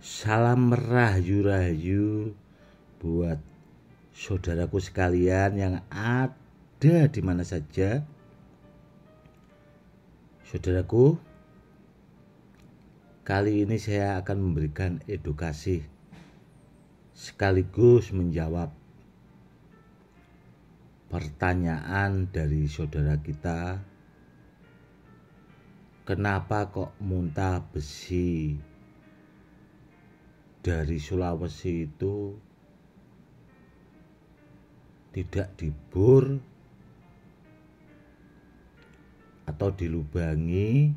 Salam merahayu-rahayu buat saudaraku sekalian yang ada di mana saja. Saudaraku, kali ini saya akan memberikan edukasi sekaligus menjawab pertanyaan dari saudara kita. Kenapa kok muntah besi dari Sulawesi itu tidak dibor atau dilubangi?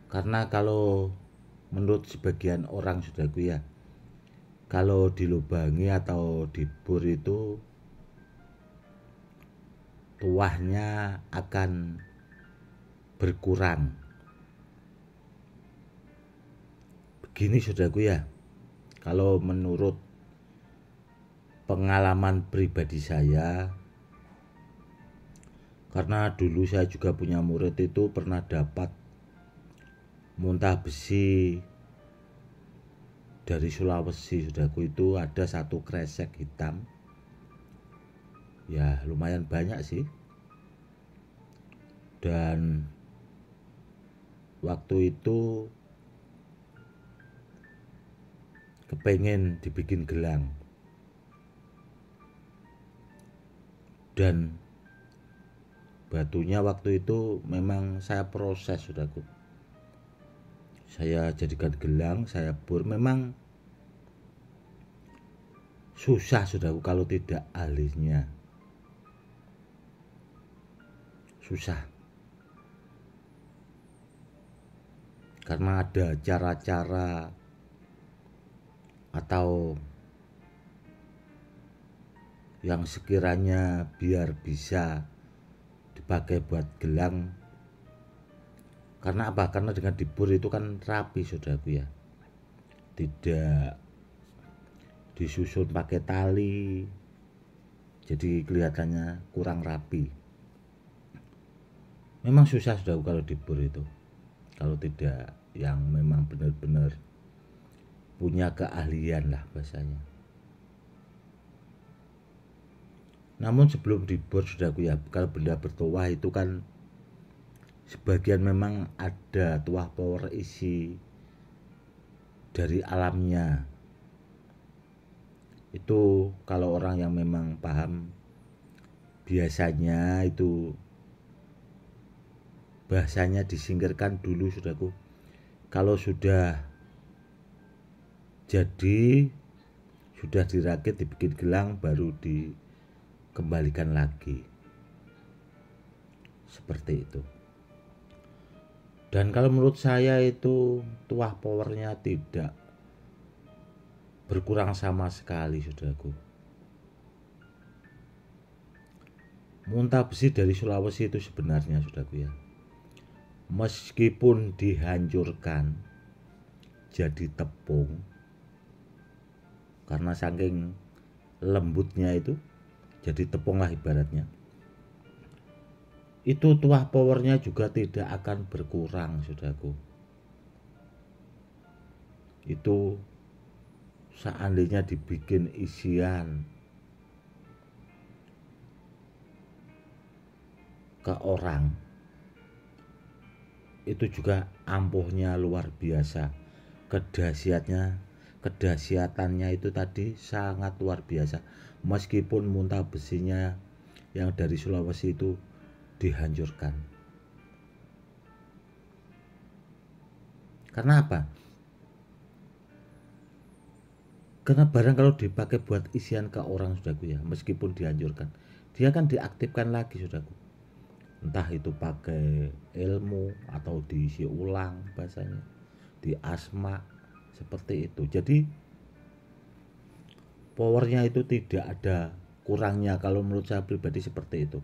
Karena kalau menurut sebagian orang, saudaraku ya, kalau dilubangi atau dibor itu tuahnya akan berkurang. Begini saudaraku ya, kalau menurut pengalaman pribadi saya, karena dulu saya juga punya murid itu pernah dapat muntah besi dari Sulawesi. Saudaraku, itu ada satu kresek hitam, ya lumayan banyak sih, dan waktu itu kepengen dibikin gelang, dan batunya waktu itu memang saya proses, saudaraku. Saya jadikan gelang, saya bor. Memang susah, saudaraku, kalau tidak ahlinya. Susah. Karena ada cara-cara atau yang sekiranya biar bisa dipakai buat gelang. Karena apa? Karena dengan dibor itu kan rapi, saudaraku ya. Tidak disusun pakai tali, jadi kelihatannya kurang rapi. Memang susah, saudaraku, kalau dibor itu, kalau tidak yang memang benar-benar punya keahlian lah bahasanya. Namun sebelum dibor, saudaraku ya, kalau benda bertuah itu kan sebagian memang ada tuah power isi dari alamnya. Itu kalau orang yang memang paham, biasanya itu bahasanya disingkirkan dulu, saudaraku. Kalau sudah jadi, sudah dirakit, dibikin gelang, baru dikembalikan lagi, seperti itu. Dan kalau menurut saya itu tuah powernya tidak berkurang sama sekali, saudaraku. Muntah besi dari Sulawesi itu sebenarnya, saudaraku ya, meskipun dihancurkan jadi tepung, karena saking lembutnya itu jadi tepung lah ibaratnya, itu tuah powernya juga tidak akan berkurang, saudaraku. Itu seandainya dibikin isian ke orang, itu juga ampuhnya luar biasa. Kedahsyatannya itu tadi sangat luar biasa. Meskipun muntah besinya yang dari Sulawesi itu dihancurkan. Karena apa? Karena barang kalau dipakai buat isian ke orang, saudaraku ya, meskipun dihancurkan, dia kan diaktifkan lagi, saudaraku. Entah itu pakai ilmu atau diisi ulang bahasanya, di asma, seperti itu. Jadi powernya itu tidak ada kurangnya, kalau menurut saya pribadi seperti itu.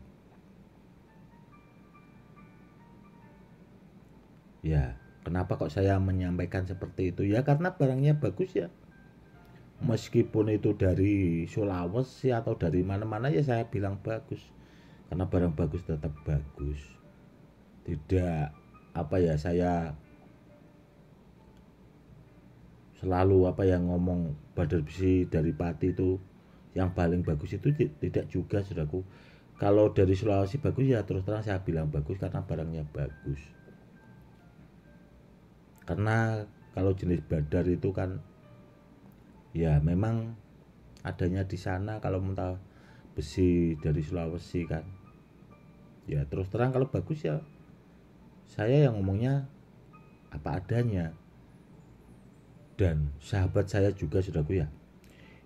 Ya, kenapa kok saya menyampaikan seperti itu? Ya karena barangnya bagus ya. Meskipun itu dari Sulawesi atau dari mana-mana, ya saya bilang bagus. Karena barang bagus tetap bagus. Tidak apa ya, saya selalu apa yang ngomong badar besi dari Pati itu yang paling bagus itu tidak juga saudaraku. Kalau dari Sulawesi bagus ya terus terang saya bilang bagus karena barangnya bagus. Karena kalau jenis badar itu kan ya memang adanya di sana. Kalau mentah besi dari Sulawesi kan ya terus terang kalau bagus ya saya yang ngomongnya apa adanya. Dan sahabat saya juga saudaraku ya,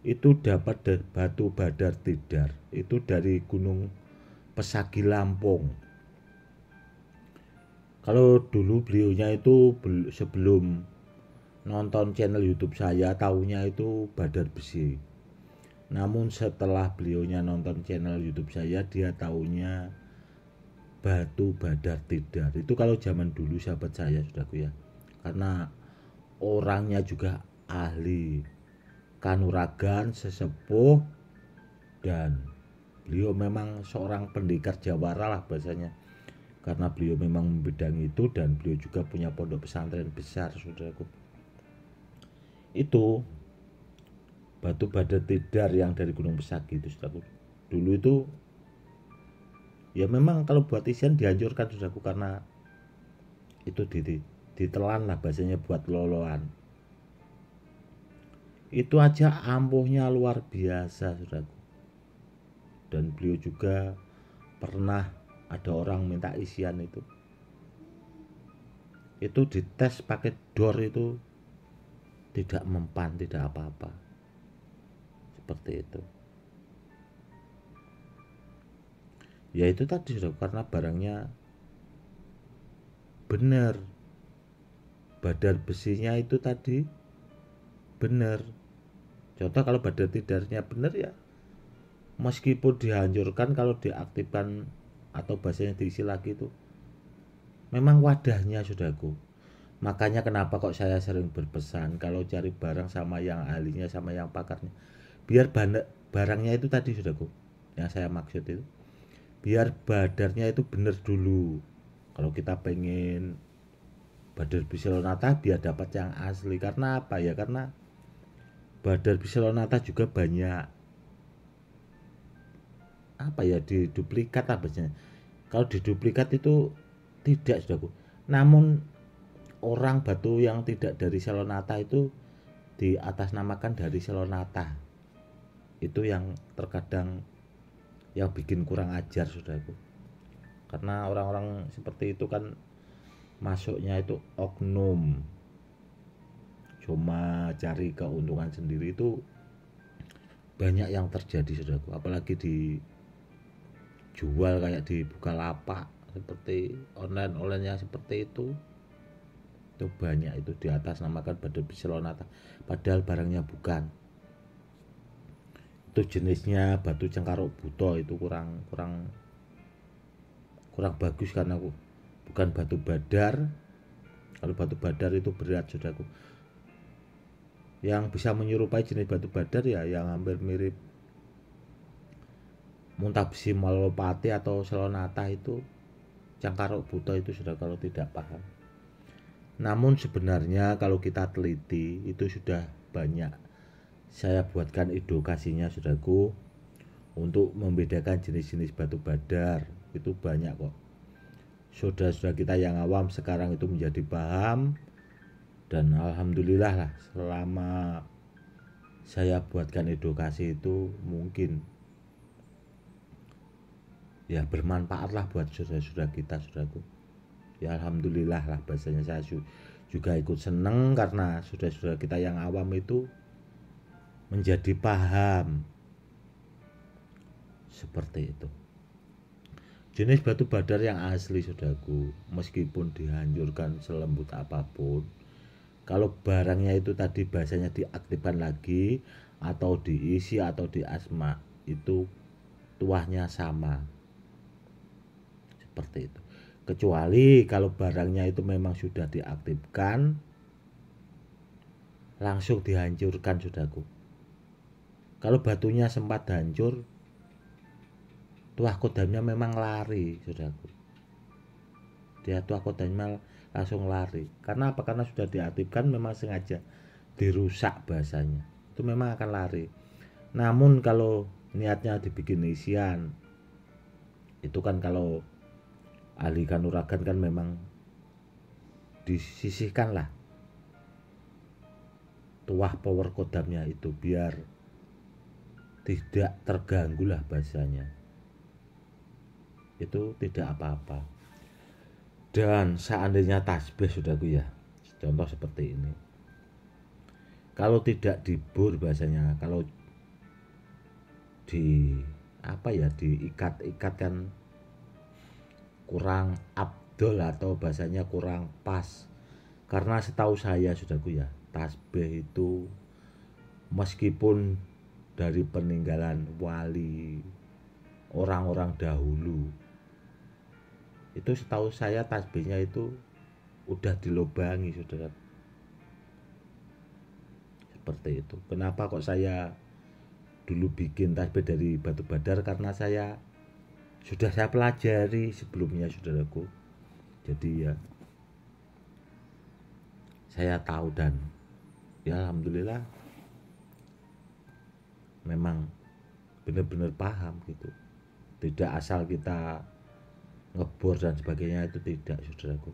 itu dapat batu badar tidar itu dari Gunung Pesagi Lampung. Kalau dulu beliaunya itu sebelum nonton channel YouTube saya tahunya itu badar besi. Namun setelah beliaunya nonton channel YouTube saya dia tahunya batu badar tidar. Itu kalau zaman dulu sahabat saya saudaraku ya. Karena orangnya juga ahli kanuragan, sesepuh, dan beliau memang seorang pendekar jawara lah bahasanya. Karena beliau memang membidangi itu dan beliau juga punya pondok pesantren besar saudaraku. Itu batu badar tidar yang dari Gunung Pesagi itu saudaraku. Dulu itu ya memang kalau buat isian dianjurkan saudaraku karena itu ditelan lah bahasanya buat loloan. Itu aja ampuhnya luar biasa saudaraku. Dan beliau juga pernah ada orang minta isian itu dites pakai dor itu tidak mempan, tidak apa-apa. Seperti itu. Ya itu tadi saudaraku, karena barangnya benar. Badar besinya itu tadi benar. Contoh kalau badar tidarnya benar ya meskipun dihancurkan kalau diaktifkan atau bahasanya diisi lagi itu memang wadahnya saudaraku. Makanya kenapa kok saya sering berpesan kalau cari barang sama yang ahlinya sama yang pakarnya, biar barangnya itu tadi saudaraku yang saya maksud itu biar badarnya itu benar dulu. Kalau kita pengen badar biselonata biar dapat yang asli. Karena apa ya, karena badar biselonata juga banyak apa ya diduplikat habisnya. Kalau diduplikat itu tidak saudaraku. Namun orang batu yang tidak dari Selonata itu di atas namakan dari Selonata. Itu yang terkadang yang bikin kurang ajar saudaraku. Karena orang-orang seperti itu kan masuknya itu oknum, cuma cari keuntungan sendiri. Itu banyak yang terjadi saudaraku, apalagi dijual kayak di Bukalapak seperti online yang seperti itu banyak itu di atas namakan badar biselonata padahal barangnya bukan. Itu jenisnya batu cengkaruk buto itu kurang bagus karena bukan batu badar. Kalau batu badar itu berat saudaraku. Yang bisa menyerupai jenis batu badar ya yang hampir mirip Muntabesi Malopati atau Selonata itu cengkaruk buto itu sudah, kalau tidak paham. Namun sebenarnya kalau kita teliti itu sudah banyak saya buatkan edukasinya saudaraku untuk membedakan jenis-jenis batu badar. Itu banyak kok. Saudara-saudara kita yang awam sekarang itu menjadi paham. Dan alhamdulillah lah selama saya buatkan edukasi itu mungkin ya bermanfaat lah buat saudara-saudara kita saudaraku. Ya alhamdulillah lah bahasanya, saya juga ikut seneng karena saudara-saudara kita yang awam itu menjadi paham. Seperti itu. Jenis batu badar yang asli saudaraku, meskipun dihancurkan selembut apapun, kalau barangnya itu tadi bahasanya diaktifkan lagi atau diisi atau diasma, itu tuahnya sama. Seperti itu. Kecuali kalau barangnya itu memang sudah diaktifkan langsung dihancurkan saudaraku. Kalau batunya sempat hancur, tuah kodamnya memang lari saudaraku. Dia tuah kodamnya langsung lari. Karena apa? Karena sudah diaktifkan memang sengaja dirusak bahasanya, itu memang akan lari. Namun kalau niatnya dibikin isian, itu kan kalau ahli kanuragan kan memang disisihkan lah tuah power kodamnya itu biar tidak terganggu lah bahasanya, itu tidak apa-apa. Dan seandainya tasbih saudaraku ya, contoh seperti ini, kalau tidak dibur bahasanya, kalau di apa ya, diikat-ikat kan kurang abdol atau bahasanya kurang pas. Karena setahu saya saudaraku ya, tasbih itu meskipun dari peninggalan wali orang-orang dahulu, itu setahu saya tasbihnya itu udah dilobangi saudara. Seperti itu. Kenapa kok saya dulu bikin tasbih dari batu badar, karena sudah saya pelajari sebelumnya saudaraku. Jadi ya saya tahu dan ya alhamdulillah memang benar-benar paham gitu. Tidak asal kita ngebor dan sebagainya, itu tidak saudaraku.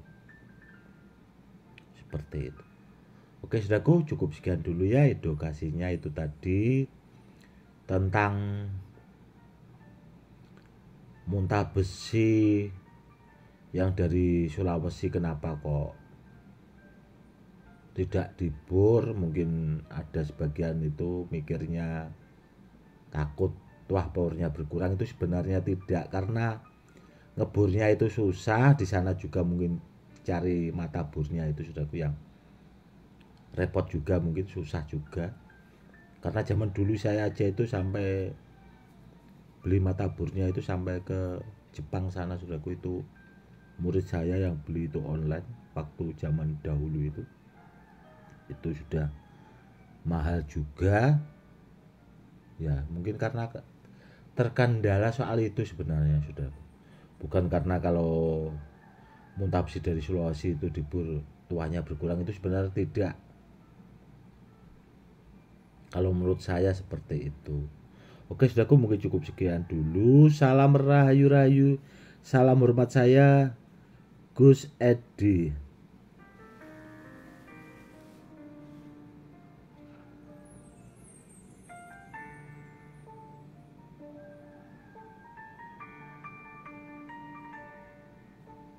Seperti itu. Oke saudaraku, cukup sekian dulu ya edukasinya itu tadi tentang muntah besi yang dari Sulawesi, kenapa kok tidak dibor. Mungkin ada sebagian itu mikirnya takut tuah powernya berkurang, itu sebenarnya tidak, karena ngebornya itu susah. Di sana juga mungkin cari mata bornya itu saudaraku yang repot juga, mungkin susah juga. Karena zaman dulu saya aja itu sampai beli mata bornya itu sampai ke Jepang sana saudaraku. Itu murid saya yang beli itu online waktu zaman dahulu itu sudah mahal juga ya. Mungkin karena terkendala soal itu sebenarnya sudah, bukan karena kalau muntah besi dari Sulawesi itu dibur tuanya berkurang, itu sebenarnya tidak. Kalau menurut saya seperti itu. Oke saudaraku, mungkin cukup sekian dulu. Salam rahayu-rahayu, salam hormat saya Gus Edi.